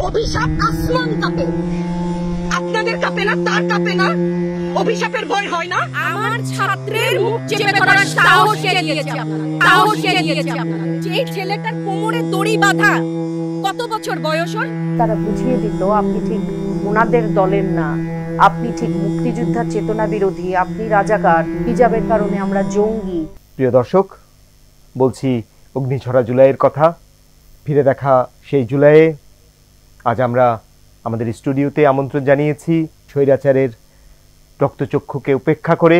অভিশাপ আসমান কাঁপে, আপনাদের কাঁপে না? তার কাঁপে না? অভিশাপের ভয় হয় না? আমার ছাত্রের মুখ চেপে ধরার সাহস কে দিয়েছে আপনারা? সাহস কে দিয়েছে আপনারা? যে ছেলেটার কোমরে দড়ি বাঁধা, কত বছর বয়স ওর? তারা বুঝিয়ে দিল আপনি ঠিক ওনাদের দলের না, আপনি ঠিক মুক্তিযোদ্ধার চেতনা বিরোধী, আপনি রাজাকার, হিজাবের কারণে আমরা জঙ্গি। প্রিয় দর্শক, বলছি অগ্নিঝরা জুলাইয়ের কথা। ফিরে দেখা সেই জুলাইয়ে আজ আমরা আমাদের স্টুডিওতে আমন্ত্রণ জানিয়েছি স্বৈরাচারের রক্তচক্ষুকে উপেক্ষা করে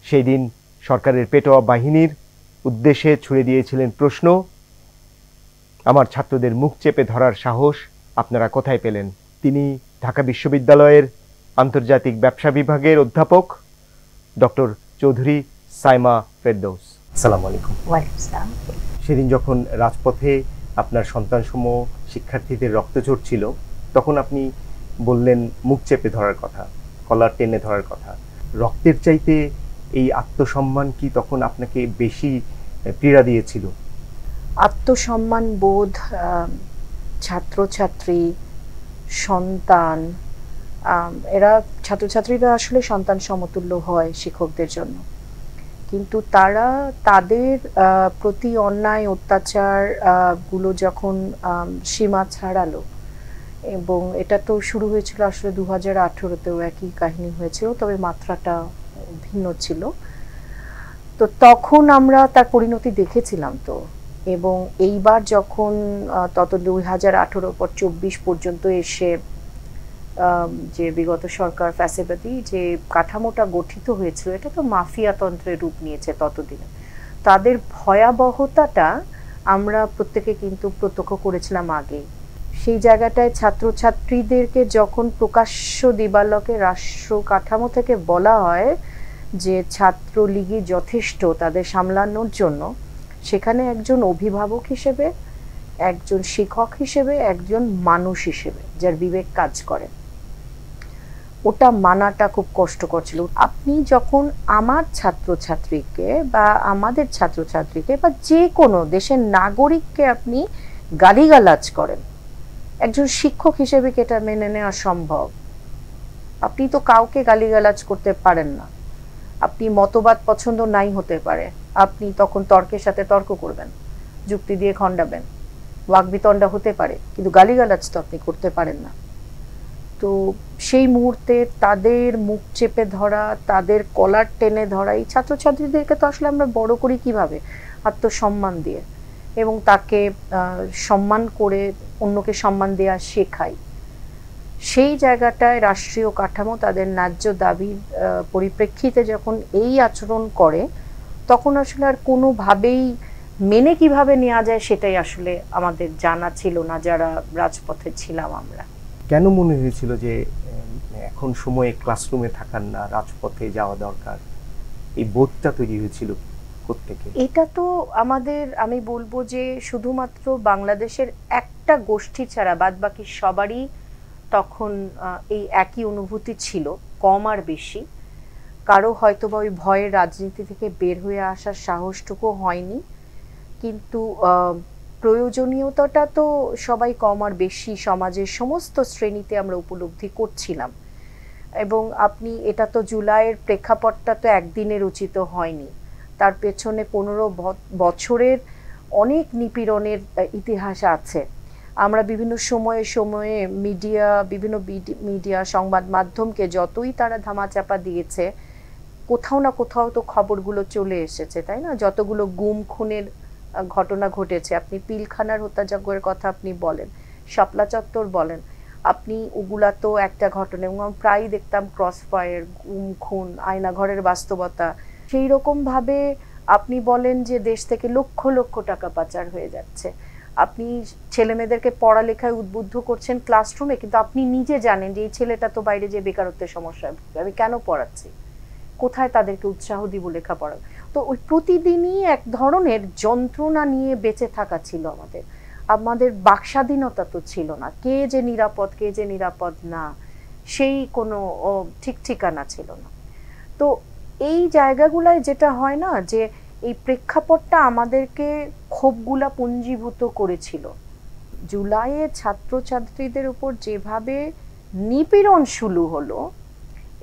সেই দিন সরকারের পেটোয়া বাহিনীর উদ্দেশ্যে ছুড়ে দিয়েছিলেন প্রশ্ন, আমার ছাত্রদের মুখ চেপে ধরার সাহস আপনারা কোথায় পেলেন? তিনি ঢাকা বিশ্ববিদ্যালয়ের আন্তর্জাতিক ব্যবসা বিভাগের অধ্যাপক ডক্টর চৌধুরী সাইমা ফেরদৌস। আসসালামু আলাইকুম। ওয়ালাইকুম আসসালাম। সেদিন যখন রাজপথে আপনার সন্তানসমূহ শিক্ষার্থীদের রক্ত ঝরছিল, তখন আপনি বললেন মুখ চেপে ধরার কথা, কলার টেনে ধরার কথা। রক্তের চাইতে এই আত্মসম্মান কি তখন আপনাকে বেশি পীড়া দিয়েছিল? আত্মসম্মান বোধ, ছাত্রছাত্রী, সন্তান, এরা ছাত্রছাত্রীরা আসলে সন্তান সমতুল্য হয় শিক্ষকদের জন্য, কিন্তু তারা তাদের প্রতি অন্যায় অত্যাচার গুলো যখন সীমা ছাড়ালো, এবং এটা তো শুরু হয়েছিল আসলে 2018-তেও একই কাহিনী হয়েছিল, তবে মাত্রাটা ভিন্ন ছিল। তো তখন আমরা তার পরিণতি দেখেছিলাম। তো এবং এইবার যখন তত 2018 পর 24 পর্যন্ত এসে যে বিগত সরকার ফ্যাসিবাদী যে কাঠামোটা গঠিত হয়েছিল, এটা তো মাফিয়াতন্ত্রের রূপ নিয়েছে ততদিনে। তাদের ভয়াবহতাটা আমরা প্রত্যেকে কিন্তু প্রত্যক্ষ করেছিলাম আগে। সেই জায়গাটায় ছাত্রছাত্রীদেরকে যখন প্রকাশ্য দিবালোকে রাষ্ট্র কাঠামো থেকে বলা হয় যে ছাত্রলীগই যথেষ্ট তাদের সামলানোর জন্য, সেখানে একজন অভিভাবক হিসেবে, একজন শিক্ষক হিসেবে, একজন মানুষ হিসেবে যার বিবেক কাজ করে, ওটা মানাটা খুব কষ্টকর ছিল। আপনি যখন আমার ছাত্রছাত্রীকে বা আমাদের ছাত্রছাত্রীকে বা যে কোনো দেশের নাগরিককে আপনি গালিগালাজ করেন, একজন শিক্ষক হিসেবে কি এটা মেনে নেওয়া সম্ভব? আপনি তো কাউকে গালিগালাজ করতে পারেন না। আপনি মতবাদ পছন্দ নাই হতে পারে, আপনি তখন তর্কের সাথে তর্ক করবেন, যুক্তি দিয়ে খণ্ডাবেন, বাকবিতণ্ডা হতে পারে, কিন্তু গালিগালাজ তো আপনি করতে পারেন না। তো সেই মুহূর্তে তাদের মুখ চেপে ধরা, তাদের কলার টেনে ধরা, এই ছাত্রছাত্রীদেরকে তো আসলে আমরা বড় করি কিভাবে? আত্মসম্মান দিয়ে, এবং তাকে সম্মান করে অন্যকে সম্মান দেওয়া শেখাই। সেই জায়গাটায় রাষ্ট্রীয় কাঠামো তাদের ন্যায্য দাবির পরিপ্রেক্ষিতে যখন এই আচরণ করে, তখন আসলে আর কোনোভাবেই মেনে কিভাবে নেওয়া যায় সেটাই আসলে আমাদের জানা ছিল না যারা রাজপথে ছিলাম আমরা। কেন মনে হয়েছিল যে এখন সময়ে ক্লাসরুমে থাকার না, রাজপথে যাওয়া দরকার? এই বোধটা তৈরি হয়েছিল কোত্থেকে? এটা তো আমাদের, আমি বলবো যে শুধুমাত্র বাংলাদেশের একটা গোষ্ঠী ছাড়া বাদবাকি সবারই তখন এই একই অনুভূতি ছিল, কম আর বেশি। কারো হয়তো বা ওই ভয়ের রাজনীতি থেকে বের হয়ে আসার সাহসটুকু হয়নি, কিন্তু প্রয়োজনীয়তাটা তো সবাই কম আর বেশি সমাজের সমস্ত শ্রেণীতে আমরা উপলব্ধি করছিলাম। এবং আপনি, এটা তো জুলাইয়ের প্রেক্ষাপটটা তো একদিনের উচিত হয়নি, তার পেছনে 15 বছরের অনেক নিপীড়নের ইতিহাস আছে। আমরা বিভিন্ন সময়ে সময়ে বিভিন্ন মিডিয়া সংবাদ মাধ্যমকে যতই তারা ধামাচাপা দিয়েছে, কোথাও না কোথাও তো খবরগুলো চলে এসেছে, তাই না? যতগুলো গুম খুনের ঘটনা ঘটেছে, আপনি পিলখানার হত্যাযজ্ঞের কথা আপনি বলেন, শাপলা চত্বর বলেন, আপনি ওগুলা তো একটা ঘটনা, এবং আমি প্রায়ই দেখতাম ক্রস ফায়ার, গুম খুন, আয়নাঘরের বাস্তবতা। সেই রকম ভাবে আপনি বলেন যে দেশ থেকে লক্ষ লক্ষ টাকা পাচার হয়ে যাচ্ছে, আপনি ছেলে মেয়েদেরকে পড়ালেখায় উদ্বুদ্ধ করছেন ক্লাসরুমে, কিন্তু আপনি নিজে জানেন যে এই ছেলেটা তো বাইরে যে বেকারত্বের সমস্যায় ভুগবে, আমি কেন পড়াচ্ছি, কোথায় তাদেরকে উৎসাহ দিব লেখাপড়া? তো ওই প্রতিদিনই এক ধরনের যন্ত্রণা নিয়ে বেঁচে থাকা ছিল আমাদের। আমাদের বাকস্বাধীনতা তো ছিল না, কে যে নিরাপদ কে যে নিরাপদ না সেই কোনো ঠিক ঠিকানা ছিল না। তো এই জায়গাগুলায় যেটা হয় না, যে এই প্রেক্ষাপটটা আমাদেরকে ক্ষোভগুলা পুঞ্জীভূত করেছিল। জুলাইয়ে ছাত্রছাত্রীদের উপর যেভাবে নিপীড়ন শুরু হলো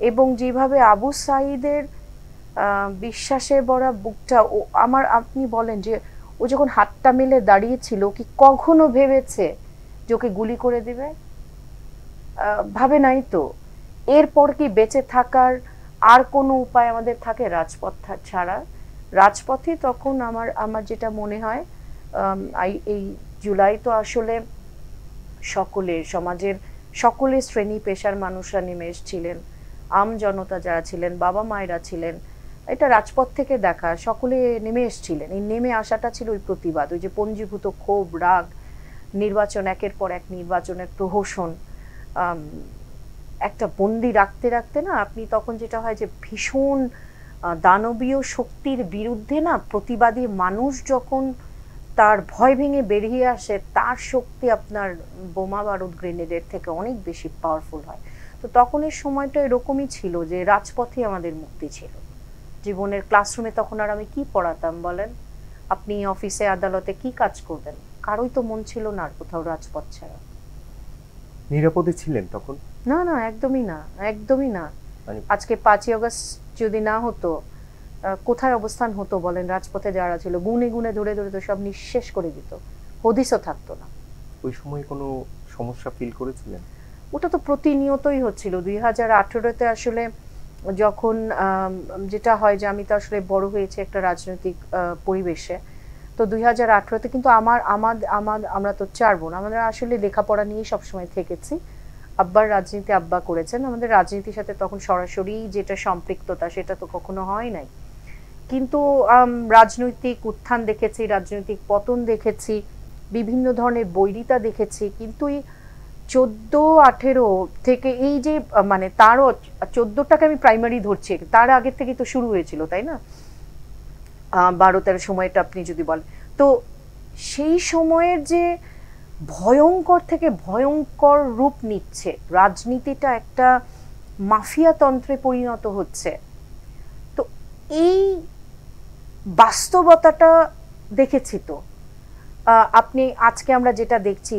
এবং যেভাবে আবু সাঈদের বিশ্বাসে ভরা বুকটা, ও আমার, আপনি বলেন যে ও যখন হাতটা মেলে দাঁড়িয়েছিল কি কখনো ভেবেছে যে ওকে গুলি করে দিবে? ভাবে নাই তো। এরপর কি বেঁচে থাকার আর কোনো উপায় আমাদের থাকে রাজপথ ছাড়া? রাজপথে তখন আমার যেটা মনে হয়, এই জুলাই তো আসলে সকলের, সমাজের সকলের শ্রেণী পেশার মানুষরা নেমে এসেছিলেন, আম জনতা যারা ছিলেন, বাবা মায়েরা ছিলেন, এটা রাজপথ থেকে দেখা, সকলে নেমে এসেছিলেন। এই নেমে আসাটা ছিল ওই প্রতিবাদ, ওই যে পঞ্জীভূত ক্ষোভ, রাগ, নির্বাচন, একের পর এক নির্বাচনের প্রহসন, একটা বন্দি রাখতে রাখতে না আপনি তখন যেটা হয় যে ভীষণ দানবীয় শক্তির বিরুদ্ধে না প্রতিবাদী মানুষ যখন তার ভয় ভেঙে বেরিয়ে আসে, তার শক্তি আপনার বোমা বারুদ গ্রেনেডের থেকে অনেক বেশি পাওয়ারফুল হয়। তো তখনের সময়টা এরকমই ছিল যে রাজপথে আমাদের মুক্তি ছিল। জীবনের ক্লাসরুমে তখন আর আমি কি পড়াতাম বলেন? আপনি অফিসে আদালতে কি কাজ করবেন? কারোই তো মন ছিল না আর কোথাও রাজপথ ছাড়া। নিরাপদে ছিলেন তখন? না না, একদমই না, একদমই না। আজকে 5ই আগস্ট যদি না হতো, কোথায় অবস্থান হতো বলেন? রাজপথে যারা ছিল গুনে গুনে ধরে ধরে তো সব নিঃশেষ করে দিত, হদিসও থাকতো না। ওই সময় কোনো সমস্যা ফিল করেছিলেন? ওটা তো প্রতিনিয়তই হচ্ছিল। 2018-তে আসলে যখন যেটা হয় যে আমি তো আসলে বড় হয়েছি একটা রাজনৈতিক পরিবেশে, তো 2018-তে কিন্তু আমরা তো 4 বোন, আমাদের আসলে লেখাপড়া নিয়ে সবসময় থেকেছি। আব্বার রাজনীতি আব্বা করেছেন, আমাদের রাজনীতির সাথে তখন সরাসরি যেটা সম্পৃক্ততা সেটা তো কখনো হয় নাই। কিন্তু রাজনৈতিক উত্থান দেখেছি, রাজনৈতিক পতন দেখেছি, বিভিন্ন ধরনের বৈরিতা দেখেছি। কিন্তু এই 14-18 থেকে এই যে মানে তারও 14টাকে আমি প্রাইমারি ধরছি, তার আগের থেকে তো শুরু হয়েছিল, তাই না? 12-13 সময়টা আপনি যদি বলেন, তো সেই সময়ের যে ভয়ঙ্কর থেকে ভয়ঙ্কর রূপ নিচ্ছে, রাজনীতিটা একটা মাফিয়া তন্ত্রে পরিণত হচ্ছে। তো এই বাস্তবতাটা দেখেছি। তো আপনি আজকে আমরা যেটা দেখছি,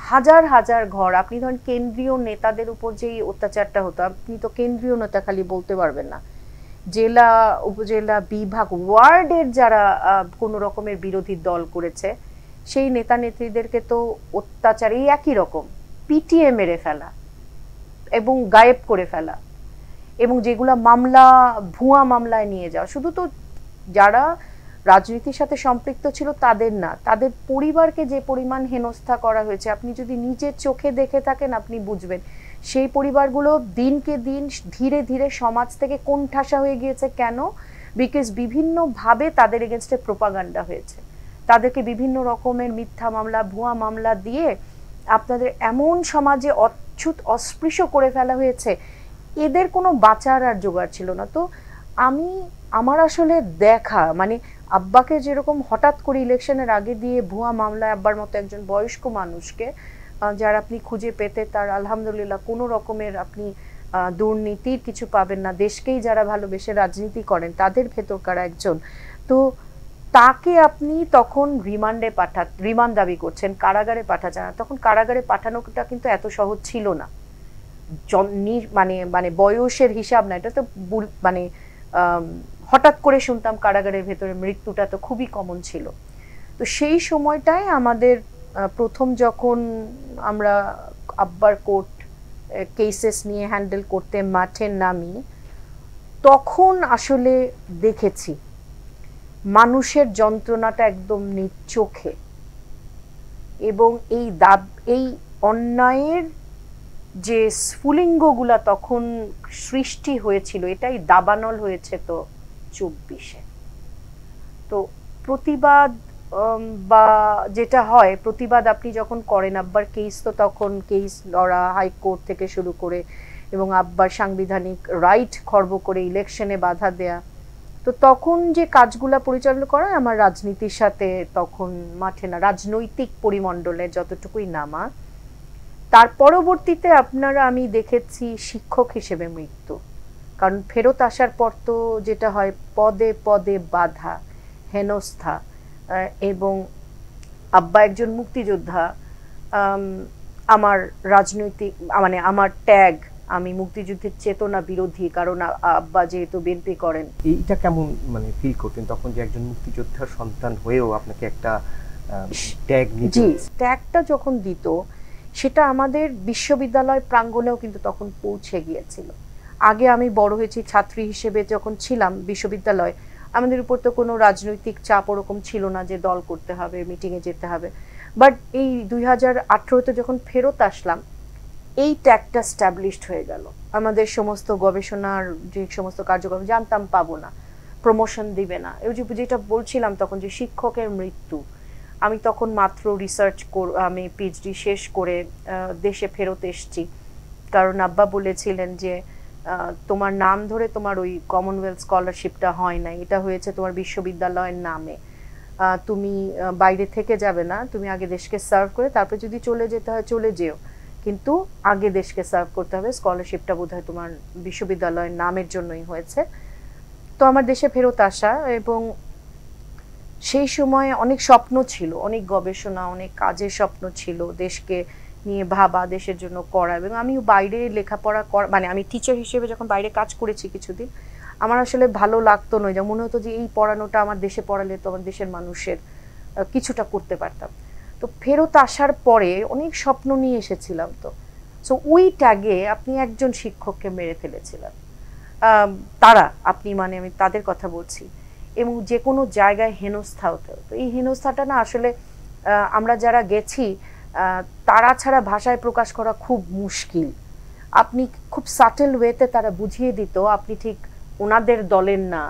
হাজার হাজার ঘর, আপনি ধরেন কেন্দ্রীয় নেতাদের উপর যে অত্যাচারটা হতো, আপনি তো কেন্দ্রীয় নেতা খালি বলতে পারবেন না, জেলা, উপজেলা, বিভাগ, ওয়ার্ডের যারা কোনো রকমের বিরোধী দল করেছে সেই নেতা নেত্রীদেরকে তো অত্যাচার এই একই রকম পিটিয়ে মেরে ফেলা এবং গায়েব করে ফেলা, এবং যেগুলা মামলা ভুয়া মামলায় নিয়ে যাওয়া। শুধু তো যারা রাজনীতির সাথে সম্পৃক্ত ছিল তাদের না, তাদের পরিবারকে যে পরিমাণ হেনস্থা করা হয়েছে আপনি যদি নিজের চোখে দেখে থাকেন আপনি বুঝবেন। সেই পরিবারগুলো দিনকে দিন ধীরে ধীরে সমাজ থেকে কোণঠাসা হয়ে গিয়েছে। কেন? বিকজ বিভিন্নভাবে তাদের এগেনস্টে প্রোপাগান্ডা হয়েছে, তাদেরকে বিভিন্ন রকমের মিথ্যা মামলা, ভুয়া মামলা দিয়ে আপনাদের এমন সমাজে অচ্যুত অস্পৃশ্য করে ফেলা হয়েছে, এদের কোনো বাঁচার আর জোগাড় ছিল না। তো আমার আসলে দেখা মানে আব্বাকে যেরকম হঠাৎ করে ইলেকশনের আগে দিয়ে ভুয়া মামলায়, আব্বার মতো একজন বয়স্ক মানুষকে যারা আপনি খুঁজে পেতে তার আলহামদুলিল্লাহ কোনো রকমের আপনি দুর্নীতির কিছু পাবেন না, দেশকেই যারা ভালোবেসে রাজনীতি করেন তাদের ভেতরকার একজন, তো তাকে আপনি তখন রিমান্ড দাবি করছেন, কারাগারে পাঠাচ্ছেন। তখন কারাগারে পাঠানোটা কিন্তু এত সহজ ছিল না, মানে বয়সের হিসাব না, এটা তো মানে হঠাৎ করে শুনতাম কারাগারের ভেতরে মৃত্যুটা তো খুবই কমন ছিল। তো সেই সময়টায় আমাদের প্রথম যখন আমরা আব্বার কোর্ট কেসেস নিয়ে হ্যান্ডেল করতে মাঠে নামি, তখন আসলে দেখেছি মানুষের যন্ত্রণাটা একদম নিজ চোখে, এবং এই অন্যায়ের যে স্ফুলিঙ্গগুলা তখন সৃষ্টি হয়েছিল এটাই দাবানল হয়েছে তো 24-এ। তো প্রতিবাদ বা যেটা হয়, প্রতিবাদ আপনি যখন করেন, আব্বার কেস তো তখন কেস লড়া হাইকোর্ট থেকে শুরু করে, এবং আব্বার সাংবিধানিক রাইট খর্ব করে ইলেকশনে বাধা দেয়া, তো তখন যে কাজগুলা পরিচালনা করা আমার রাজনীতির সাথে তখন মাঠে না, রাজনৈতিক পরিমণ্ডলে যতটুকুই নামা। তার পরবর্তীতে আমি দেখেছি শিক্ষক হিসেবে মৃত্যু, কারণ ফেরত আসার পর তো যেটা হয় পদে পদে বাধা, হেনস্থা, এবং আব্বা একজন মুক্তিযোদ্ধা, আমার রাজনৈতিক মানে আমার ট্যাগ, আমি মুক্তিযুদ্ধের চেতনা বিরোধী, কারণ আব্বা যেহেতু বিএনপি করেন। এইটা কেমন মানে ফিল করতেন তখন যে একজন মুক্তিযোদ্ধার সন্তান হয়েও আপনাকে একটা ট্যাগ নিতে? জি, ট্যাগটা যখন দিত সেটা আমাদের বিশ্ববিদ্যালয় প্রাঙ্গণেও কিন্তু তখন পৌঁছে গিয়েছিল। আগে আমি বড় হয়েছি ছাত্রী হিসেবে যখন ছিলাম বিশ্ববিদ্যালয়, আমাদের উপর তো কোনো রাজনৈতিক চাপ ওরকম ছিল না যে দল করতে হবে, মিটিংয়ে যেতে হবে। বাট এই 2018-তে যখন ফেরত আসলাম, এই ট্যাগটা স্ট্যাবলিশড হয়ে গেল। আমাদের সমস্ত গবেষণার যে সমস্ত কার্যক্রম জানতাম পাবো না, প্রমোশন দিবে না। এই যেটা বলছিলাম তখন যে শিক্ষকের মৃত্যু, আমি তখন মাত্র আমি পিএইচডি শেষ করে দেশে ফেরত এসেছি, কারণ আব্বা বলেছিলেন যে তোমার নাম ধরে তোমার ওই কমনওয়েলথ স্কলারশিপটা হয় না, এটা হয়েছে তোমার বিশ্ববিদ্যালয়ের নামে, তুমি বাইরে থেকে যাবে না, তুমি আগে দেশকে সার্ভ করে তারপর যদি চলে যেতে হয় চলে যেও, কিন্তু আগে দেশকে সার্ভ করতে হবে। স্কলারশিপটা বোধহয় তোমার বিশ্ববিদ্যালয়ের নামের জন্যই হয়েছে। তো আমার দেশে ফেরত আসা, এবং সেই সময় অনেক স্বপ্ন ছিল, অনেক গবেষণা, অনেক কাজের স্বপ্ন ছিল, দেশকে নিয়ে ভাবা, দেশের জন্য করা। এবং আমি বাইরে লেখাপড়া মানে আমি টিচার হিসেবে যখন বাইরে কাজ করেছি কিছুদিন, আমার আসলে ভালো লাগতো না, যে মনে হতো যে এই পড়ানোটা আমার দেশে পড়ালে তো আমার দেশের মানুষের কিছুটা করতে পারতাম। তো ফেরত আসার পরে অনেক স্বপ্ন নিয়ে এসেছিলাম। তো সো ওই ট্যাগে আপনি একজন শিক্ষককে মেরে ফেলেছিলেন, তারা আপনি মানে আমি তাদের কথা বলছি, এবং যে কোনো জায়গায় হেনস্থা হতে হতো। এই হেনস্থাটা না আসলে আমরা যারা গেছি তারা ছাড়া ভাষায় প্রকাশ করা খুব মুশকিল। আপনি খুব সাটেল ওয়েতে তারা বুঝিয়ে দিত আপনি ঠিক ওনাদের দলের না,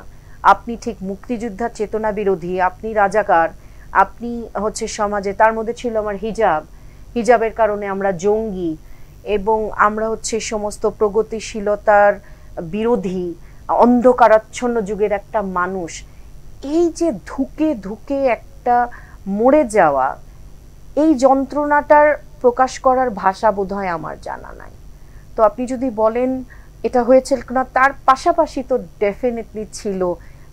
আপনি ঠিক মুক্তিযোদ্ধার চেতনা বিরোধী, আপনি রাজাকার, আপনি হচ্ছে সমাজে, তার মধ্যে ছিল আমার হিজাবের কারণে আমরা জঙ্গি, এবং আমরা হচ্ছে সমস্ত প্রগতিশীলতার বিরোধী, অন্ধকারাচ্ছন্ন যুগের একটা মানুষ। এই যে ধুকে ধুকে একটা মরে যাওয়া, এই যন্ত্রণাটার প্রকাশ করার ভাষা বোধহয় আমার জানা নাই। তো আপনি যদি বলেন এটা হয়েছে না, তার পাশাপাশি তো ডেফিনেটলি ছিল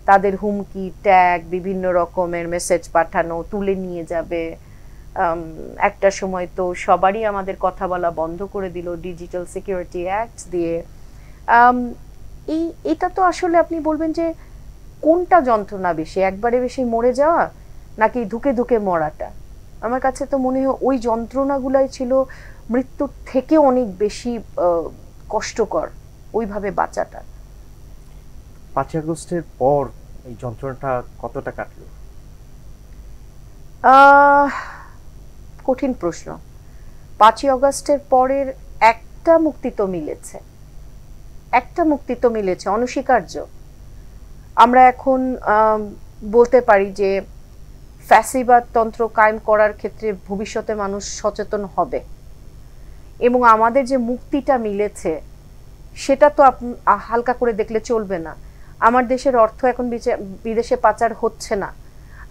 তাদের হুমকি, ট্যাগ, বিভিন্ন রকমের মেসেজ পাঠানো, তুলে নিয়ে যাবে। একটা সময় তো সবারই আমাদের কথা বলা বন্ধ করে দিল ডিজিটাল সিকিউরিটি অ্যাক্ট দিয়ে। এটা তো আসলে আপনি বলবেন যে কোনটা যন্ত্রণা বেশি, একবারে বেশি মরে যাওয়া নাকি ধুকে ধুকে মরাটা? আমার কাছে তো মনে হয় ওই যন্ত্রণাগুলাই ছিল মৃত্যুর থেকে অনেক বেশি কষ্টকর, ওইভাবে বাঁচাটা। 5 আগস্টের পর এই যন্ত্রণাটা কতটা কাটলো? কঠিন প্রশ্ন। 5 আগস্টের পরের একটা মুক্তি তো মিলেছে, অনস্বীকার্য। আমরা এখন বলতে পারি যে ফ্যাসিবাদ তন্ত্র কায়েম করার ক্ষেত্রে ভবিষ্যতে মানুষ সচেতন হবে, এবং আমাদের যে মুক্তিটা মিলেছে সেটা তো হালকা করে দেখলে চলবে না। আমার দেশের অর্থ এখন বিদেশে পাচার হচ্ছে না,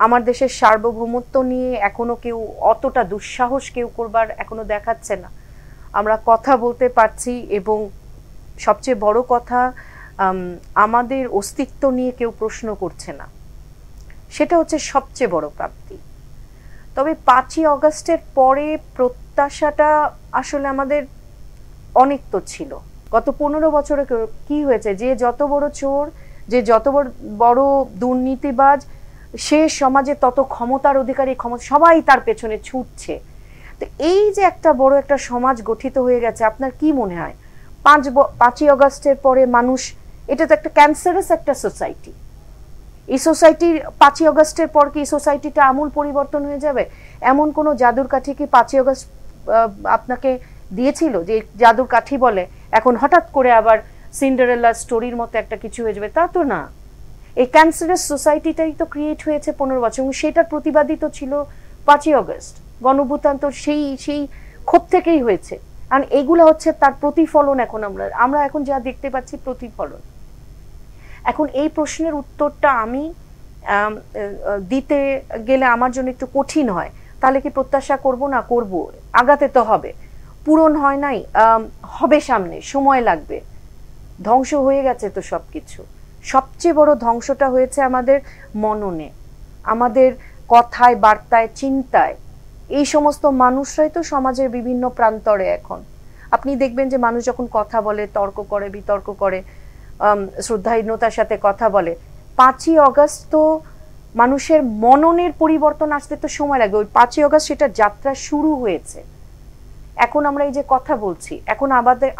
আমার দেশের সার্বভৌমত্ব নিয়ে এখনো কেউ অতটা দুঃসাহস কেউ করবার এখনো দেখাচ্ছে না। আমরা কথা বলতে পারছি, এবং সবচেয়ে বড় কথা আমাদের অস্তিত্ব নিয়ে কেউ প্রশ্ন করছে না, সেটা হচ্ছে সবচেয়ে বড় প্রাপ্তি। তবে 5ই আগস্টের পরে প্রত্যাশাটা আসলে আমাদের অনেক তো ছিল। গত 15 বছরে কি হয়েছে, যে যত বড় চোর, যে যত বড় দুর্নীতিবাজ, সে সমাজে তত ক্ষমতার অধিকারী, সবাই তার পেছনে ছুটছে। তো এই যে একটা বড় একটা সমাজ গঠিত হয়ে গেছে, আপনার কি মনে হয় 5ই আগস্টের পরে মানুষ, এটা তো একটা ক্যান্সারাস একটা সোসাইটি, এই সোসাইটির 5ই আগস্টের পর কি সোসাইটিটা আমূল পরিবর্তন হয়ে যাবে? এমন কোনো জাদুর কাঠি কি 5ই আগস্ট আপনাকে দিয়েছিল যে জাদুর কাঠি বলে এখন হঠাৎ করে আবার সিন্ডারেলা স্টোরির মতো একটা কিছু হয়ে যাবে? তা তো না। এই ক্যান্সারাস সোসাইটিটাই তো ক্রিয়েট হয়েছে 15 বছর, এবং সেটার প্রতিবাদী তো ছিল 5ই আগস্ট। গণঅভ্যুত্থান তো সেই ক্ষোভ থেকেই হয়েছে। কারণ এগুলো হচ্ছে তার প্রতিফলন। এখন আমরা এখন যা দেখতে পাচ্ছি প্রতিফলন। এখন এই প্রশ্নের উত্তরটা আমি দিতে গেলে আমার জন্য একটু কঠিন হয়। তাহলে কি প্রত্যাশা করব? না, করব, আগাতে তো হবে। পূরণ হয় নাই, হবে, সামনে সময় লাগবে। ধ্বংস হয়ে গেছে তো সবকিছু। সবচেয়ে বড় ধ্বংসটা হয়েছে আমাদের মননে, আমাদের কথায়, বার্তায়, চিন্তায়। এই সমস্ত মানুষরাই তো সমাজের বিভিন্ন প্রান্তরে এখন। আপনি দেখবেন যে মানুষ যখন কথা বলে, তর্ক করে, বিতর্ক করে, শ্রদ্ধাহীনতার সাথে কথা বলে, 5ই অগস্ট তো মানুষের মননের পরিবর্তন আসতে তো সময় লাগবে। ওই 5ই অগস্ট সেটা যাত্রা শুরু হয়েছে। এখন আমরা এই যে কথা বলছি, এখন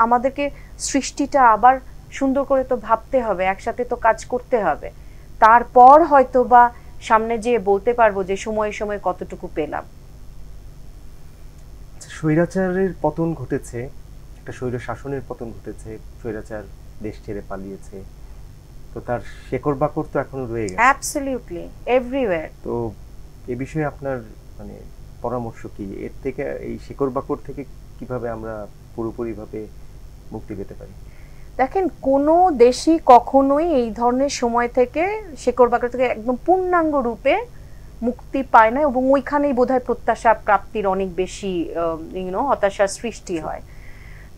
আমাদেরকে সৃষ্টিটা আবার সুন্দর করে তো ভাবতে হবে, একসাথে তো কাজ করতে হবে, তারপর হয়তো বা সামনে যেয়ে বলতে পারবো যে সময়ে সময়ে কতটুকু পেলাম। স্বৈরাচারের পতন ঘটেছে, একটা স্বৈর শাসনের পতন ঘটেছে, স্বৈরাচার দেশ ছেড়ে পালিয়েছে, তো তার শেকড় বাকড় তো এখনো রয়ে গেছে অ্যাবসলিউটলি এভরিওয়্যার। তো এ বিষয়ে আপনার মানে পরামর্শ কি? এর থেকে, এই শেকড় বাকড় থেকে কিভাবে আমরা পুরোপুরিভাবে মুক্তি পেতে পারি? দেখেন, কোনো দেশই কখনোই এই ধরনের সময় থেকে, শেকড় বাকড় থেকে একদম পূর্ণাঙ্গ রূপে মুক্তি পায় না, এবং ওইখানেই বোধহয় প্রত্যাশা প্রাপ্তির অনেক বেশি হতাশার সৃষ্টি হয়।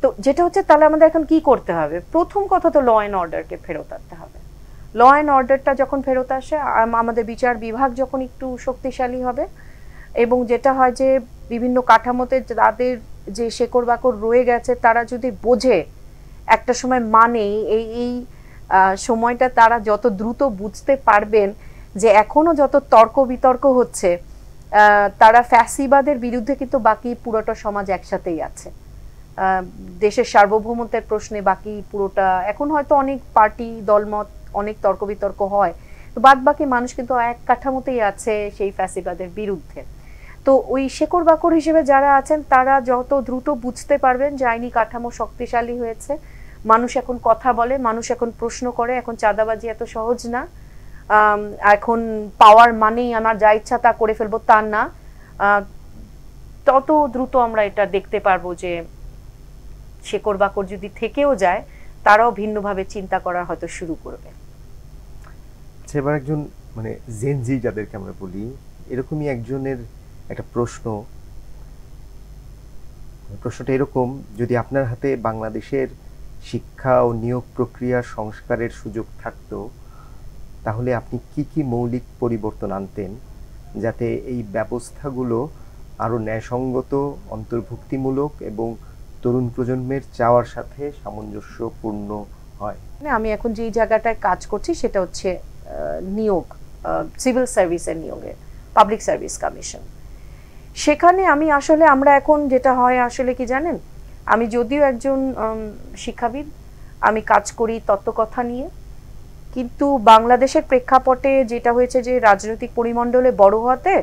তো যেটা হচ্ছে, তাহলে আমাদের এখন কি করতে হবে? প্রথম কথা তো ল অ্যান্ড অর্ডারকে ফেরত আনতে হবে। ল অ্যান্ড অর্ডারটা যখন ফেরত আসে, আমাদের বিচার বিভাগ যখন একটু শক্তিশালী হবে, এবং যেটা হয় যে বিভিন্ন কাঠামোতে তাদের যে শেকড় বাকড় রয়ে গেছে, তারা যদি বোঝে একটা সময়, মানে এই সময়টা তারা যত দ্রুত বুঝতে পারবেন যে এখনো যত তর্ক বিতর্ক হচ্ছে, তারা ফ্যাসিবাদের বিরুদ্ধে কিন্তু বাকি পুরোটা সমাজ একসাথেই আছে। দেশের সার্বভৌমত্বের প্রশ্নে বাকি পুরোটা, এখন হয়তো অনেক পার্টি দলমত, অনেক তর্ক বিতর্ক হয়, তো বাদ বাকি মানুষ কিন্তু এক কাঠামোতেই আছে সেই ফ্যাসিবাদের বিরুদ্ধে। তো ওই শেকড় বাকড় হিসেবে যারা আছেন, তারা যত দ্রুত বুঝতে পারবেন যে আইনি কাঠামো শক্তিশালী হয়েছে, মানুষ এখন কথা বলে, মানুষ এখন প্রশ্ন করে, এখন চাঁদাবাজি এত সহজ না, এখন পাওয়ার মানেই আমার যা ইচ্ছা তা করে ফেলবো তা না, তত দ্রুত আমরা এটা দেখতে পারবো যে শেকড় বাকড় যদি থেকেও যায়, তারাও ভিন্নভাবে চিন্তা করা হয়তো শুরু করবে। এবার একজন মানে জেনজি যাদেরকে আমরা বলি, এরকমই একজনের একটা প্রশ্নটা এরকম: যদি আপনার হাতে বাংলাদেশের শিক্ষা ও নিয়োগ প্রক্রিয়া সংস্কারের সুযোগ থাকতো, তাহলে আপনি কি কি মৌলিক পরিবর্তন আনতেন যাতে এই ব্যবস্থাগুলো আরো ন্যায়সঙ্গত, অন্তর্ভুক্তিমূলক এবং তরুণ প্রজন্মের চাওয়ার সাথে সামঞ্জস্যপূর্ণ হয়? আমি এখন যে জায়গাটায় কাজ করছি সেটা হচ্ছে নিয়োগ, সিভিল সার্ভিসের নিয়োগে, পাবলিক সার্ভিস কমিশন। সেখানে আমরা এখন যেটা হয় আসলে কি জানেন, আমি যদিও একজন শিক্ষাবিদ, আমি কাজ করি তত্ত্বকথা নিয়ে, কিন্তু বাংলাদেশের প্রেক্ষাপটে যেটা হয়েছে যে রাজনৈতিক পরিমণ্ডলে বড় হতে,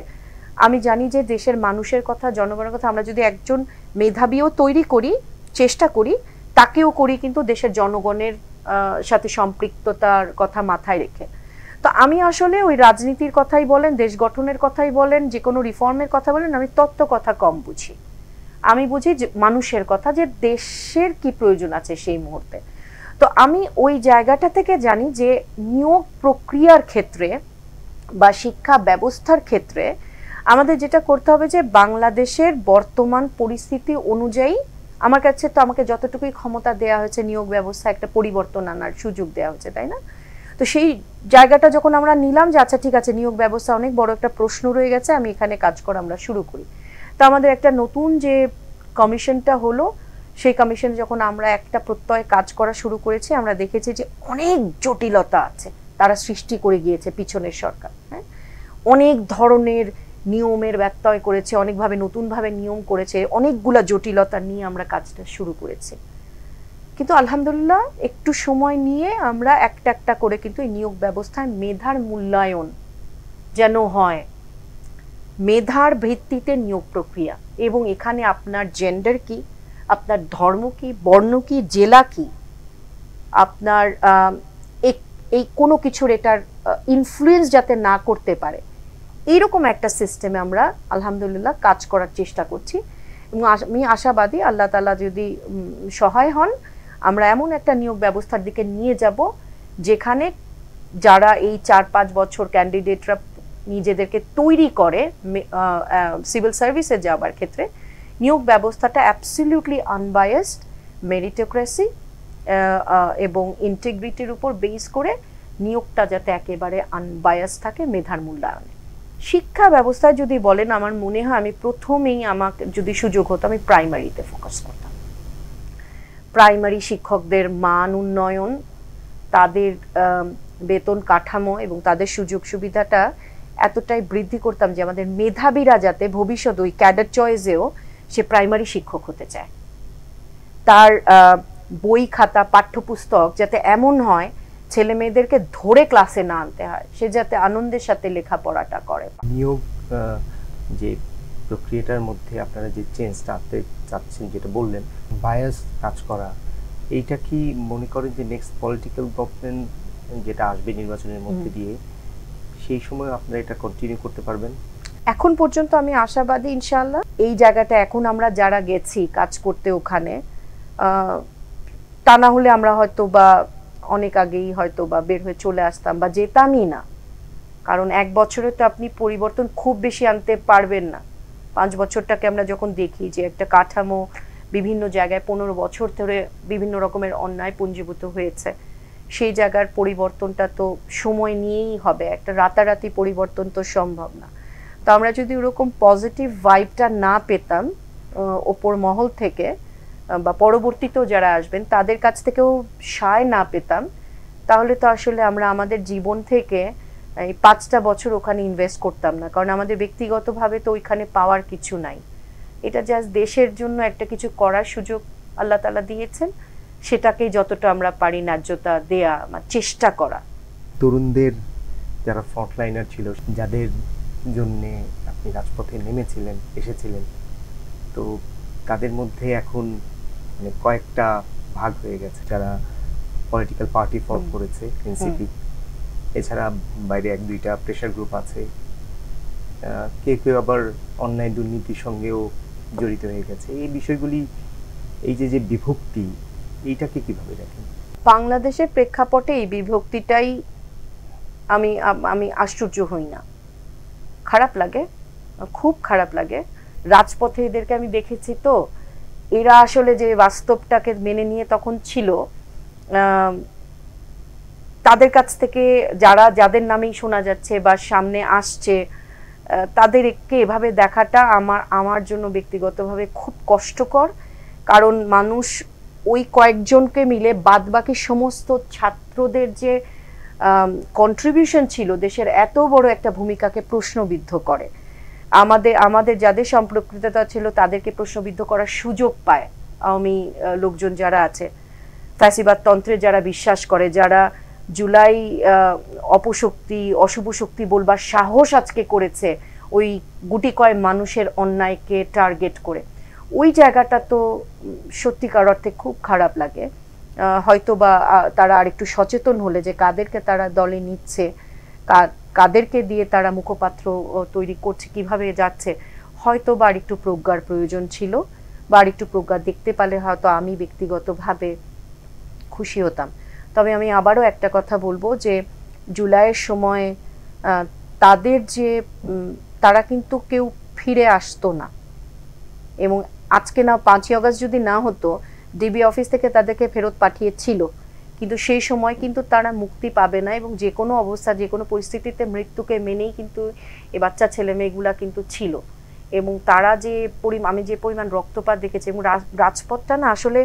আমি জানি যে দেশের মানুষের কথা, জনগণের কথা, আমরা যদি একজন মেধাবীও তৈরি করি, চেষ্টা করি, তাকেও করি কিন্তু দেশের জনগণের সাথে সম্পৃক্ততার কথা মাথায় রেখে। তো আমি আসলে ওই রাজনীতির কথাই বলেন, দেশ গঠনের কথাই বলেন, যে কোনো রিফর্মের কথা বলেন, আমি তত্ত্ব কথা কম বুঝি। আমি বুঝি মানুষের কথা, যে দেশের কি প্রয়োজন আছে সেই মুহূর্তে। তো আমি ওই জায়গাটা থেকে জানি যে নিয়োগ প্রক্রিয়ার ক্ষেত্রে বা শিক্ষা ব্যবস্থার ক্ষেত্রে আমাদের যেটা করতে হবে, যে বাংলাদেশের বর্তমান পরিস্থিতি অনুযায়ী আমার কাছে তো আমাকে যতটুকুই ক্ষমতা দেওয়া হয়েছে, নিয়োগ ব্যবস্থা একটা পরিবর্তন আনার সুযোগ দেওয়া হয়েছে, তাই না? তো সেই জায়গাটা যখন আমরা নিলাম যে আচ্ছা ঠিক আছে, নিয়োগ ব্যবস্থা অনেক বড় একটা প্রশ্ন রয়ে গেছে, আমি এখানে কাজ করা আমরা শুরু করি। তো আমাদের একটা নতুন যে কমিশনটা হলো, সেই কমিশনে যখন আমরা একটা প্রত্যয় কাজ করা শুরু করেছি, আমরা দেখেছি যে অনেক জটিলতা আছে তারা সৃষ্টি করে গিয়েছে পিছনের সরকার। হ্যাঁ, অনেক ধরনের নিয়মের ব্যত্যয় করেছে, অনেকভাবে নতুনভাবে নিয়ম করেছে, অনেকগুলা জটিলতা নিয়ে আমরা কাজটা শুরু করেছি। কিন্তু আলহামদুলিল্লাহ একটু সময় নিয়ে আমরা একটা একটা করে কিন্তু এই নিয়োগ ব্যবস্থায় মেধার মূল্যায়ন যেন হয়, মেধার ভিত্তিতে নিয়োগ প্রক্রিয়া, এবং এখানে আপনার জেন্ডার কি, আপনার ধর্ম কি, বর্ণ কি, জেলা কি, আপনার এই কোনো কিছুর এটার ইনফ্লুয়েন্স যাতে না করতে পারে, এইরকম একটা সিস্টেমে আমরা আলহামদুলিল্লাহ কাজ করার চেষ্টা করছি। এবং আমি আশাবাদী আল্লাহ তাআলা যদি সহায় হন, আমরা এমন একটা নিয়োগ ব্যবস্থার দিকে নিয়ে যাব যেখানে যারা এই 4-5 বছর ক্যান্ডিডেটরা নিজেদেরকে তৈরি করে সিভিল সার্ভিসে যাওয়ার ক্ষেত্রে, নিয়োগ ব্যবস্থাটা অ্যাবসলিউটলি আনবায়াসড, মেরিটোক্রেসি এবং ইন্টিগ্রিটির উপর বেস করে নিয়োগটা যাতে একেবারে আনবায়াস থাকে মেধার মূল্যায়নে, শিক্ষা ব্যবস্থায় যদি বলেন, আমার মনে হয় আমি প্রথমেই, আমাকে যদি সুযোগ হতো, আমি প্রাইমারিতে ফোকাস করতাম। প্রাইমারি শিক্ষকদের মান উন্নয়ন, তাদের বেতন কাঠামো এবং তাদের সুযোগ সুবিধাটা এতটাই বৃদ্ধি করতাম যে আমাদের মেধাবীরা যাতে ভবিষ্যৎ ওই ক্যাডার চয়েসেও সে প্রাইমারি শিক্ষক হতে চায়। তার বই খাতা পাঠ্যপুস্তক যাতে এমন হয় ছেলে মেয়েদেরকে ধরে ক্লাসে না আনতে হয়, সে যাতে আনন্দের সাথে লেখাপড়াটা করে। নিয়োগ যে প্রক্রিয়াটার মধ্যে আপনারা যে চেঞ্জটা আনতে চাচ্ছেন, যেটা বললেন বায়াস কাজ করা, এইটা কি মনে করেন যে নেক্সট পলিটিক্যাল গভর্নমেন্ট যেটা আসবে নির্বাচনের মধ্যে দিয়ে, সেই সময় আপনারা এটা কন্টিনিউ করতে পারবেন? এখন পর্যন্ত আমি আশাবাদী ইনশাআল্লাহ। এই জায়গাটা এখন আমরা যারা গেছি কাজ করতে ওখানে, তা না হলে আমরা হয়তো বা অনেক আগেই হয়তো বা বের হয়ে চলে আসতাম বা যেতামই না। কারণ 1 বছরে তো আপনি পরিবর্তন খুব বেশি আনতে পারবেন না। 5 বছরটাকে আমরা যখন দেখি যে একটা কাঠামো বিভিন্ন জায়গায় 15 বছর ধরে বিভিন্ন রকমের অন্যায় পুঞ্জীভূত হয়েছে, সেই জায়গার পরিবর্তনটা তো সময় নিয়েই হবে, একটা রাতারাতি পরিবর্তন তো সম্ভব না। তো আমরা যদি ওরকম পজিটিভ ভাইবটা না পেতাম ওপর মহল থেকে বা পরবর্তীতেও যারা আসবেন তাদের কাছ থেকেও সায় না পেতাম, তাহলে তো আসলে আমরা আমাদের জীবন থেকে এই 5টা বছর ওখানে ইনভেস্ট করতাম না। কারণ আমাদের ব্যক্তিগতভাবে তো ওইখানে পাওয়ার কিছু নাই। এটা জাস্ট দেশের জন্য একটা কিছু করার সুযোগ আল্লাহ তাআলা দিয়েছেন, সেটাকেই যতটা আমরা পারি ন্যায্যতা দেয়া, চেষ্টা করা। তরুণদের যারা ফ্রন্টলাইনার ছিল, যাদের জন্যে আপনি রাজপথে নেমেছিলেন, এসেছিলেন, তো তাদের মধ্যে এখন মানে কয়েকটা ভাগ হয়ে গেছে। যারা পলিটিক্যাল পার্টি ফর্ম করেছে, এনসিপি, এছাড়া বাইরে 1-2টা প্রেশার গ্রুপ আছে, কেউ কেউ আবার অন্যায় দুর্নীতির সঙ্গেও জড়িত হয়ে গেছে। এই বিষয়গুলি, এই যে বিভক্তি, এইটাকে কিভাবে দেখেন? বাংলাদেশের প্রেক্ষাপটে এই বিভক্তিটাই আমি আশ্চর্য হই না, খারাপ লাগে, খুব খারাপ লাগে। রাজপথে এদেরকে আমি দেখেছি, তো এরা আসলে যে বাস্তবটাকে মেনে নিয়ে তখন ছিল, তাদের কাছ থেকে যাদের নামেই শোনা যাচ্ছে বা সামনে আসছে, তাদেরকে এভাবে দেখাটা আমার জন্য ব্যক্তিগতভাবে খুব কষ্টকর। কারণ মানুষ ওই কয়েকজনকে মিলে বাদবাকি সমস্ত ছাত্রদের যে কন্ট্রিবিউশন ছিল দেশের এত বড় একটা ভূমিকাকে প্রশ্নবিদ্ধ করে। আমাদের যাদের সম্পৃক্ততা ছিল তাদেরকে প্রশ্নবিদ্ধ করার সুযোগ পায় আওয়ামী লোকজন যারা আছে, ফ্যাসিবাদ তন্ত্রে যারা বিশ্বাস করে, যারা জুলাই অপশক্তি অশুভ শক্তি বলবার সাহস আজকে করেছে ওই গুটি কয়েক মানুষের অন্যায়কে টার্গেট করে, ওই জায়গাটা তো সত্যিকার অর্থে খুব খারাপ লাগে। হয়তো বা তারা আরেকটু সচেতন হলে যে কাদেরকে তারা দলে নিচ্ছে, কাদেরকে দিয়ে তারা মুখপাত্র তৈরি করছে, কিভাবে যাচ্ছে, হয়তো বা আরেকটু প্রজ্ঞার প্রয়োজন ছিল, বা আরেকটু প্রজ্ঞা দেখতে পারলে হয়তো আমি ব্যক্তিগতভাবে খুশি হতাম। তবে আমি আবারও একটা কথা বলবো যে জুলাইয়ের সময় তাদের যে তারা কিন্তু কেউ ফিরে আসতো না, এবং আজকে না 5ই আগস্ট যদি না হতো, ডিবি অফিস থেকে তাদেরকে ফেরত পাঠিয়েছিল, কিন্তু সেই সময় কিন্তু তারা মুক্তি পাবে না, এবং যে কোনো অবস্থা যে কোনো পরিস্থিতিতে মৃত্যুকে মেনেই কিন্তু এই বাচ্চা ছেলে মেয়েগুলা কিন্তু ছিল। এবং তারা যে আমি যে পরিমাণ রক্তপাত দেখেছি, এবং রাজপথটা না আসলে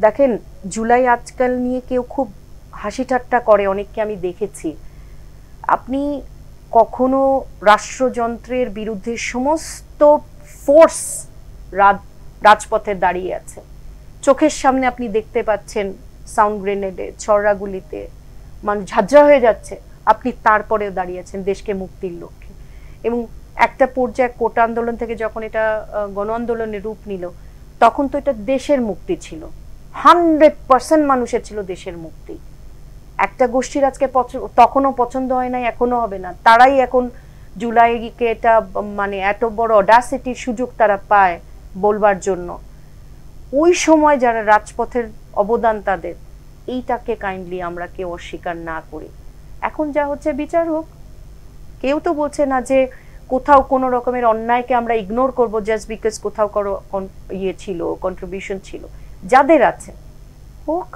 দেখেন, জুলাই আজকাল নিয়ে কেউ খুব হাসি ঠাট্টা করে, অনেককে আমি দেখেছি। আপনি কখনো রাষ্ট্রযন্ত্রের বিরুদ্ধে সমস্ত ফোর্স রাজপথে দাঁড়িয়ে আছে, চোখের সামনে আপনি দেখতে পাচ্ছেন সাউন্ড গ্রেনেডে, ছড়াগুলিতে মানুষ ঝাঁঝরা হয়ে যাচ্ছে, আপনি তারপরেও দাঁড়িয়েছেন দেশকে মুক্তির লক্ষ্যে। এবং একটা পর্যায়ে কোটা আন্দোলন থেকে যখন এটা গণ আন্দোলনের রূপ নিল, তখন তো এটা দেশের মুক্তি ছিল, 100% মানুষের ছিল দেশের মুক্তি। একটা গোষ্ঠীর আজকে তখনও পছন্দ হয় নাই, এখনো হবে না, তারাই এখন জুলাইকে এটা মানে এত বড় অডাসিটির সুযোগ তারা পায় বলবার জন্য। ওই সময় যারা রাজপথের অবদান তাদের, এইটাকে কাইন্ডলি আমরা কেউ অস্বীকার না করি। এখন যা হচ্ছে বিচার হোক, কেউ তো বলছে না যে কোথাও কোনো রকমের অন্যায়কে আমরা ইগনোর করব জাস্ট বিকজ কোথাও ছিল, কন্ট্রিবিউশন ছিল, যাদের আছে হোক,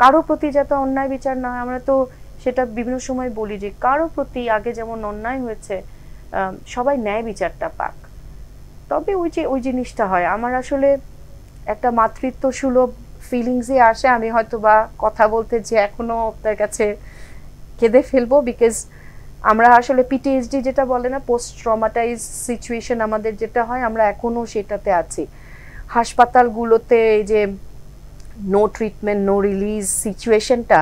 কারো প্রতি যাতে অন্যায় বিচার না হয়। আমরা তো সেটা বিভিন্ন সময় বলি যে কারো প্রতি আগে যেমন অন্যায় হয়েছে সবাই ন্যায় বিচারটা পাক। তবে ওই জিনিসটা হয়, আমার আসলে একটা মাতৃত্ব সুলভ ফিলিংসই আসে। আমি হয়তো বা কথা বলতে যে এখনো আপনার কাছে কেঁদে ফেলবো, বিকজ আমরা আসলে পিটিএসডি যেটা বলে না, পোস্ট ট্রমাটাইজ সিচুয়েশন আমাদের যেটা হয়, আমরা এখনো সেটাতে আছি। হাসপাতালগুলোতে এই যে নো ট্রিটমেন্ট নো রিলিজ সিচুয়েশনটা,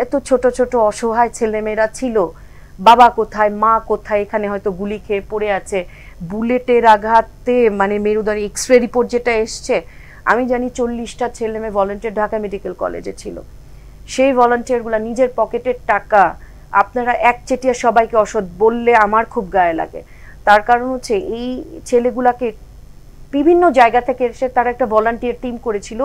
এত ছোট ছোট অসহায় ছেলেমেয়েরা ছিল, বাবা কোথায় মা কোথায়, এখানে হয়তো গুলি খেয়ে পড়ে আছে, বুলেটের আঘাতে মানে মেরুদণ্ডে এক্স রে রিপোর্ট যেটা এসছে, আমি জানি 40টা ছেলে মেয়ে ভলান্টিয়ার ঢাকা মেডিকেল কলেজে ছিল। সেই ভলান্টিয়ারগুলো নিজের পকেটের টাকা, আপনারা একচেটিয়া সবাইকে অসৎ বললে আমার খুব গায়ে লাগে। তার কারণ হচ্ছে এই ছেলেগুলাকে বিভিন্ন জায়গা থেকে এসে তারা একটা ভলান্টিয়ার টিম করেছিল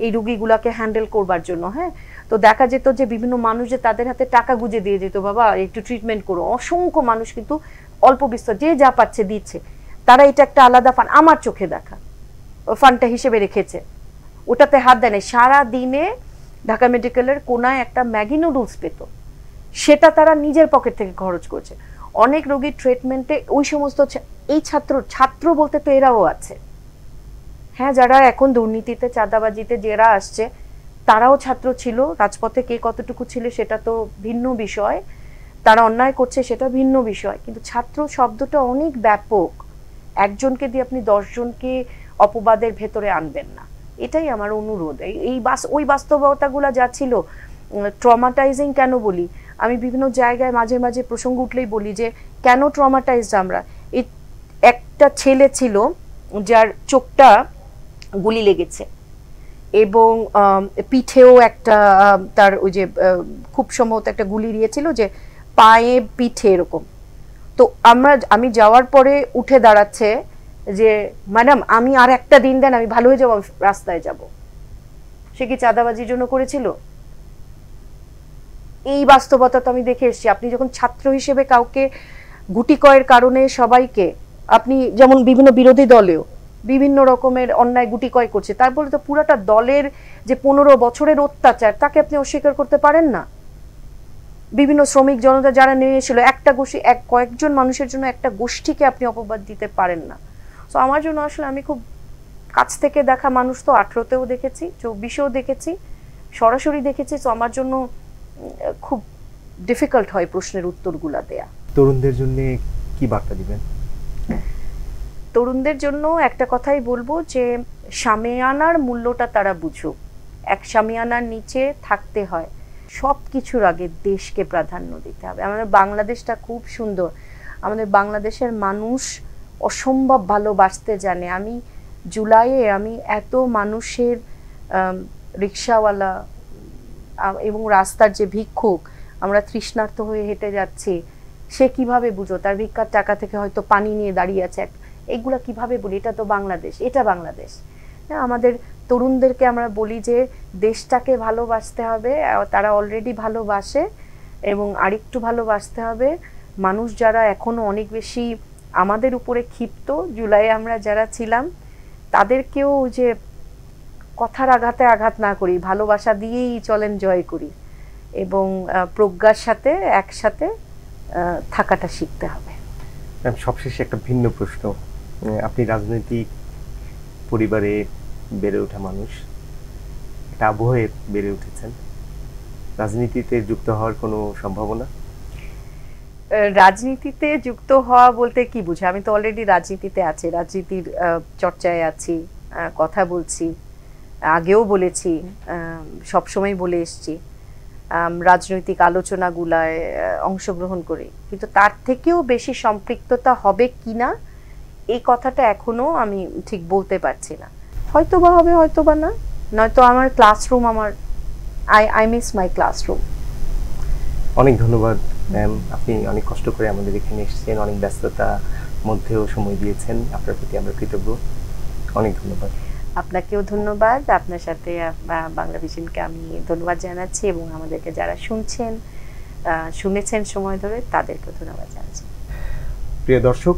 এই রুগীগুলাকে হ্যান্ডেল করবার জন্য। হ্যাঁ, তো দেখা যেত যে বিভিন্ন মানুষ যে তাদের হাতে টাকা গুঁজে দিয়ে যেত, বাবা একটু ট্রিটমেন্ট করো। অসংখ্য মানুষ কিন্তু অল্প বিস্তর যে যা পাচ্ছে দিচ্ছে, তারা এটা একটা আলাদা ফান্ড, আমার চোখে দেখা ফান্ডটা হিসেবে রেখেছে, ওটাতে হাত দেয় না। সারা দিনে ঢাকা মেডিকেলের কোনায় একটা ম্যাগি নুডলস পেত, সেটা তারা নিজের পকেট থেকে খরচ করছে। অনেক রোগীর ট্রিটমেন্টে ওই সমস্ত এই ছাত্র বলতে তো এরাও আছে। হ্যাঁ, যারা এখন দুর্নীতিতে চাঁদাবাজিতে যারা আসছে তারাও ছাত্র ছিল। রাজপথে কে কতটুকু ছিল সেটা তো ভিন্ন বিষয়, তারা অন্যায় করছে সেটা ভিন্ন বিষয়, কিন্তু ছাত্র শব্দটা অনেক ব্যাপক। একজনকে দিয়ে আপনি 10 জনকে অপবাদের ভেতরে আনবেন না, এটাই আমার অনুরোধ। ওই বাস্তবতাগুলো যা ছিল ট্রমাটাইজিং কেন বলি, আমি বিভিন্ন জায়গায় মাঝে মাঝে প্রসঙ্গ উঠলেই বলি যে কেন ট্রমাটাইজড আমরা। এই একটা ছেলে ছিল যার চোখটা গুলি লেগেছে এবং পিঠেও একটা তার ওই যে খুব সম্ভবত একটা গুলি দিয়েছিল যে পায়ে পিঠে এরকম। তো আমি যাওয়ার পরে উঠে দাঁড়াচ্ছে যে ম্যাডাম আমি আর একটা দিন দেন, আমি ভালো হয়ে যাবো, রাস্তায় যাব। সে কি চাঁদাবাজির জন্য করেছিল? এই বাস্তবতা তো আমি দেখে এসেছি। আপনি যখন ছাত্র হিসেবে কাউকে গুটিকয়ের কারণে সবাইকে, আপনি যেমন বিভিন্ন বিরোধী দলেও বিভিন্ন রকমের অন্যায় গুটিকয় করছে, তারপরে তো পুরাটা দলের যে 15 বছরের অত্যাচার তাকে আপনি অস্বীকার করতে পারেন না। বিভিন্ন শ্রমিক জনতা যারা নিয়ে এসেছিল, একটা গোষ্ঠী কয়েকজন মানুষের জন্য একটা গোষ্ঠীকে আপনি অপবাদ দিতে পারেন না। তো আমার জন্য আসলে আমি খুব কাছ থেকে দেখা মানুষ তো 18তেও দেখেছি, 24এও দেখেছি, সরাসরি দেখেছি। তো আমার জন্য খুব ডিফিকাল্ট হয় প্রশ্নের উত্তরগুলা দেয়া। তরুণদের জন্য কি বার্তা দিবেন? তরুণদের জন্য একটা কথাই বলবো যে শামিয়ানার মূল্যটা তারা বুঝুক। এক শামিয়ানার নিচে থাকতে হয়, সব কিছুর আগে দেশকে প্রাধান্য দিতে হবে। আমাদের বাংলাদেশটা খুব সুন্দর, আমাদের বাংলাদেশের মানুষ অসম্ভব ভালোবাসতে জানে। আমি জুলাইয়ে আমি এত মানুষের রিক্সাওয়ালা এবং রাস্তার যে ভিক্ষুক, আমরা তৃষ্ণার্ত হয়ে হেঁটে যাচ্ছি, সে কিভাবে বুঝো তার ভিক্ষার টাকা থেকে হয়তো পানি নিয়ে দাঁড়িয়ে আছে, এগুলা কিভাবে বলি? এটা তো বাংলাদেশ, এটা বাংলাদেশ। আমাদের তরুণদেরকে আমরা বলি যে দেশটাকে ভালোবাসতে হবে, তারা অলরেডি ভালোবাসে এবং আরেকটু ভালোবাসতে হবে। মানুষ যারা এখনো অনেক বেশি আমাদের উপরে ক্ষিপ্ত, জুলাইয়ে আমরা যারা ছিলাম, তাদেরকেও যে কথার আঘাতে আঘাত না করি, ভালোবাসা দিয়েই চলেন জয় করি এবং প্রজ্ঞার সাথে একসাথে থাকাটা শিখতে হবে। সবশেষে একটা ভিন্ন প্রশ্ন, আপনি রাজনৈতিক পরিবারে বেড়ে ওঠা মানুষ, একটা আবহে বেড়ে উঠেছেন, রাজনীতিতে যুক্ত হওয়ার কোনো সম্ভাবনা? রাজনীতিতে যুক্ত হওয়া বলতে কি বুঝে? আমি তো অলরেডি রাজনীতিতে আছি, রাজনীতির চর্চায় আছি, কথা বলছি, আগেও বলেছি, সবসময় বলে এসছি, রাজনৈতিক আলোচনাগুলায় অংশগ্রহণ করি। কিন্তু তার থেকেও বেশি সম্পৃক্ততা হবে কিনা এই কথাটা এখনো আমি ঠিক বলতে পারছি না। হয়তো বা হবে, হয়তো বা না, নয়তো আমার classroom, I miss my classroom. অনেক ধন্যবাদ ম্যাম, আপনি অনেক কষ্ট করে আমাদের এখানে এসেছেন, অনেক ব্যস্ততা মধ্যেও সময় দিয়েছেন, আপনার প্রতি আমরা কৃতজ্ঞ। অনেক ধন্যবাদ। আপনাকেও ধন্যবাদ, আপনার সাথে বাংলাভিশনকে আমি ধন্যবাদ জানাচ্ছি এবং আমাদেরকে যারা শুনেছেন সময় ধরে তাদেরকেও ধন্যবাদ জানাচ্ছি। প্রিয় দর্শক,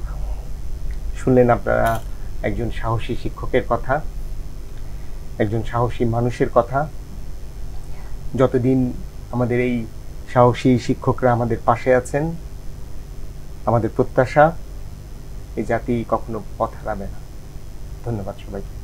শুনলেন আপনারা একজন সাহসী শিক্ষকের কথা, একজন সাহসী মানুষের কথা। যতদিন আমাদের এই সাহসী শিক্ষকরা আমাদের পাশে আছেন, আমাদের প্রত্যাশা এই জাতি কখনো পথ হারাবে না। ধন্যবাদ সবাইকে।